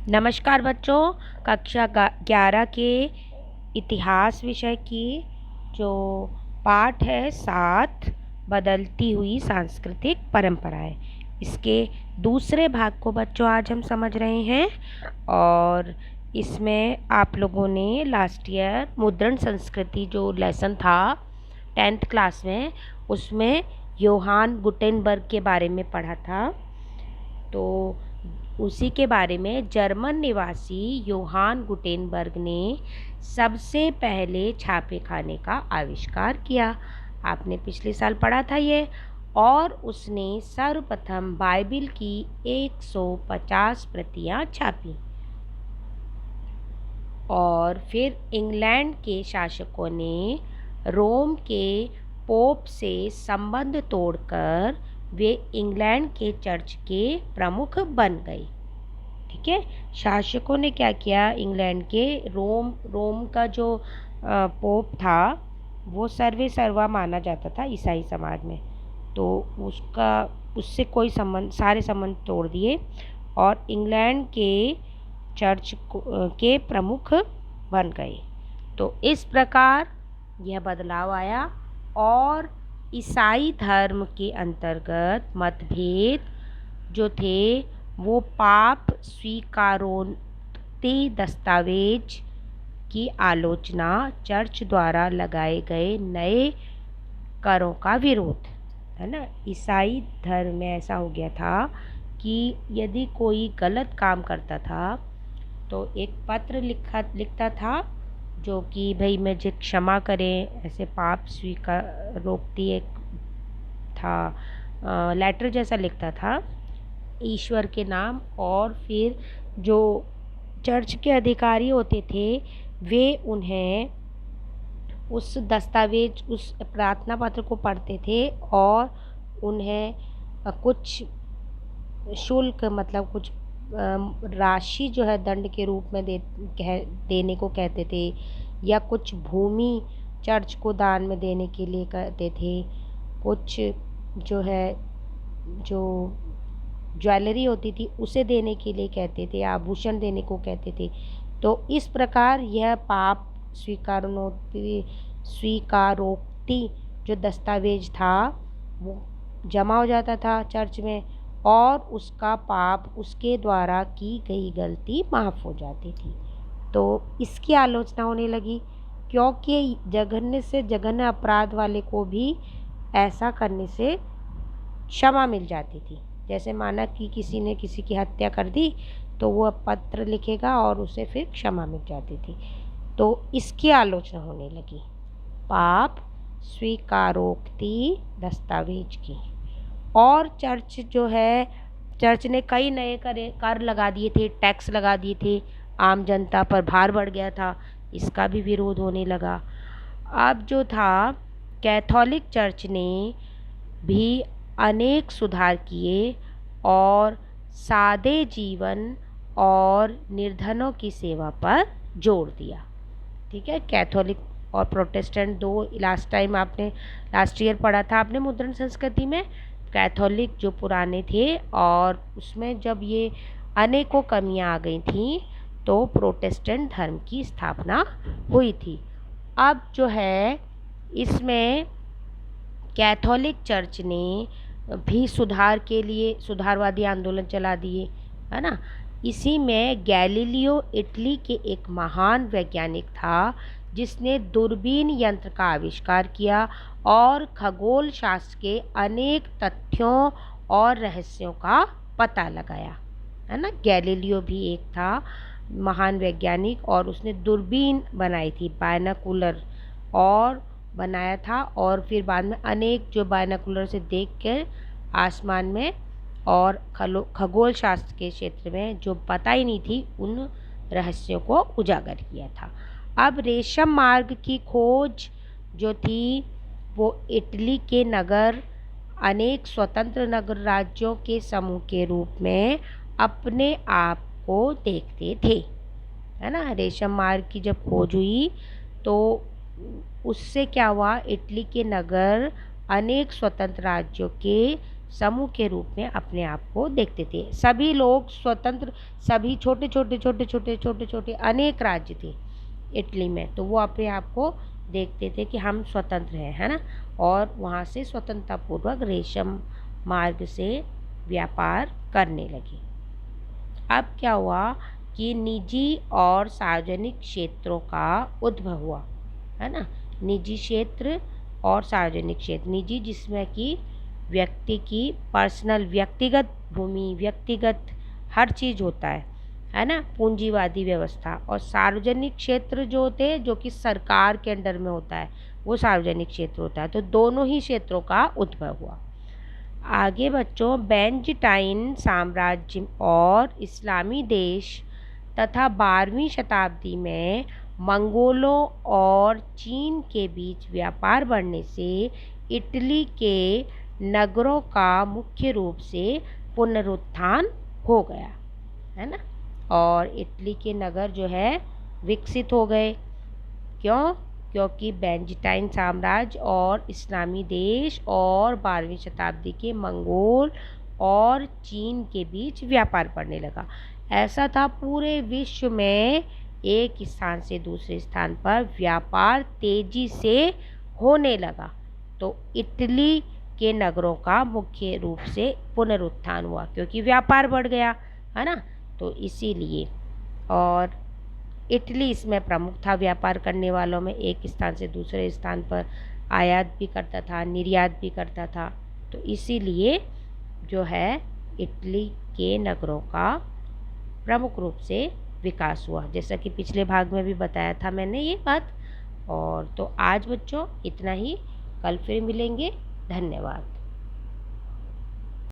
नमस्कार बच्चों। कक्षा 11 के इतिहास विषय की जो पाठ है 7 बदलती हुई सांस्कृतिक परंपराएं, इसके दूसरे भाग को बच्चों आज हम समझ रहे हैं। और इसमें आप लोगों ने लास्ट ईयर मुद्रण संस्कृति जो लेसन था 10th क्लास में, उसमें योहान गुटेनबर्ग के बारे में पढ़ा था। तो उसी के बारे में जर्मन निवासी योहान गुटेनबर्ग ने सबसे पहले छापे खाने का आविष्कार किया। आपने पिछले साल पढ़ा था ये। और उसने सर्वप्रथम बाइबिल की 150 प्रतियां छापी। और फिर इंग्लैंड के शासकों ने रोम के पोप से संबंध तोड़कर वे इंग्लैंड के चर्च के प्रमुख बन गए। ठीक है, शासकों ने क्या किया, इंग्लैंड के रोम का जो पोप था वो सर्वे सर्वा माना जाता था ईसाई समाज में। तो उससे कोई संबंध, सारे संबंध तोड़ दिए और इंग्लैंड के चर्च के प्रमुख बन गए। तो इस प्रकार यह बदलाव आया और ईसाई धर्म के अंतर्गत मतभेद जो थे वो पाप स्वीकारोक्ति दस्तावेज की आलोचना, चर्च द्वारा लगाए गए नए करों का विरोध, है ना। ईसाई धर्म में ऐसा हो गया था कि यदि कोई गलत काम करता था तो एक पत्र लिखता था जो कि भाई मुझे क्षमा करें, ऐसे पाप स्वीकारोक्ति एक था, लेटर जैसा लिखता था ईश्वर के नाम। और फिर जो चर्च के अधिकारी होते थे वे उन्हें उस दस्तावेज, उस प्रार्थना पत्र को पढ़ते थे और उन्हें कुछ शुल्क, मतलब कुछ राशि जो है दंड के रूप में देने को कहते थे, या कुछ भूमि चर्च को दान में देने के लिए कहते थे, कुछ जो है जो ज्वेलरी होती थी उसे देने के लिए कहते थे, आभूषण देने को कहते थे। तो इस प्रकार यह पाप स्वीकारोक्ति जो दस्तावेज था वो जमा हो जाता था चर्च में और उसका पाप, उसके द्वारा की गई गलती माफ़ हो जाती थी। तो इसकी आलोचना होने लगी क्योंकि जघन्य से जघन्य अपराध वाले को भी ऐसा करने से क्षमा मिल जाती थी। जैसे माना कि किसी ने किसी की हत्या कर दी तो वह पत्र लिखेगा और उसे फिर क्षमा मिल जाती थी। तो इसकी आलोचना होने लगी पाप स्वीकारोक्ति दस्तावेज की। और चर्च जो है, चर्च ने कई नए कर लगा दिए थे, टैक्स लगा दिए थे, आम जनता पर भार बढ़ गया था, इसका भी विरोध होने लगा। अब जो था कैथोलिक चर्च ने भी अनेक सुधार किए और सादे जीवन और निर्धनों की सेवा पर जोर दिया। ठीक है, कैथोलिक और प्रोटेस्टेंट दो लास्ट ईयर पढ़ा था आपने मुद्रण संस्कृति में। कैथोलिक जो पुराने थे और उसमें जब ये अनेकों कमियां आ गई थी तो प्रोटेस्टेंट धर्म की स्थापना हुई थी। अब जो है इसमें कैथोलिक चर्च ने भी सुधार के लिए सुधारवादी आंदोलन चला दिए, है ना। इसी में गैलीलियो इटली के एक महान वैज्ञानिक था जिसने दूरबीन यंत्र का आविष्कार किया और खगोल शास्त्र के अनेक तथ्यों और रहस्यों का पता लगाया, है ना। गैलीलियो भी एक था महान वैज्ञानिक और उसने दूरबीन बनाई थी, बायनाकुलर और बनाया था। और फिर बाद में अनेक जो बायनाकुलर से देख कर आसमान में और खगोल शास्त्र के क्षेत्र में जो पता ही नहीं थी उन रहस्यों को उजागर किया था। अब रेशम मार्ग की खोज जो थी वो इटली के नगर अनेक स्वतंत्र नगर राज्यों के समूह के रूप में अपने आप को देखते थे, है ना। रेशम मार्ग की जब खोज हुई तो उससे क्या हुआ, इटली के नगर अनेक स्वतंत्र राज्यों के समूह के रूप में अपने आप को देखते थे। सभी लोग स्वतंत्र, सभी छोटे छोटे छोटे छोटे छोटे छोटे अनेक राज्य थे इटली में, तो वो अपने आप को देखते थे कि हम स्वतंत्र हैं, है ना। और वहाँ से स्वतंत्रतापूर्वक रेशम मार्ग से व्यापार करने लगे। अब क्या हुआ कि निजी और सार्वजनिक क्षेत्रों का उद्भव हुआ, है ना। निजी क्षेत्र और सार्वजनिक क्षेत्र। निजी जिसमें कि व्यक्ति की पर्सनल, व्यक्तिगत भूमि, व्यक्तिगत हर चीज़ होता है ना, पूंजीवादी व्यवस्था। और सार्वजनिक क्षेत्र जो होते हैं, जो कि सरकार के अंडर में होता है, वो सार्वजनिक क्षेत्र होता है। तो दोनों ही क्षेत्रों का उद्भव हुआ। आगे बच्चों, बेंजटाइन साम्राज्य और इस्लामी देश तथा 12वीं शताब्दी में मंगोलों और चीन के बीच व्यापार बढ़ने से इटली के नगरों का मुख्य रूप से पुनरुत्थान हो गया, है ना। और इटली के नगर जो है विकसित हो गए। क्यों? क्योंकि बेंजटाइन साम्राज्य और इस्लामी देश और 12वीं शताब्दी के मंगोल और चीन के बीच व्यापार बढ़ने लगा। ऐसा था पूरे विश्व में एक स्थान से दूसरे स्थान पर व्यापार तेजी से होने लगा। तो इटली के नगरों का मुख्य रूप से पुनरुत्थान हुआ क्योंकि व्यापार बढ़ गया, है ना। तो इसीलिए, और इटली इसमें प्रमुख था व्यापार करने वालों में, एक स्थान से दूसरे स्थान पर आयात भी करता था, निर्यात भी करता था। तो इसीलिए जो है इटली के नगरों का प्रमुख रूप से विकास हुआ, जैसा कि पिछले भाग में भी बताया था मैंने ये बात। और तो आज बच्चों इतना ही, कल फिर मिलेंगे। धन्यवाद।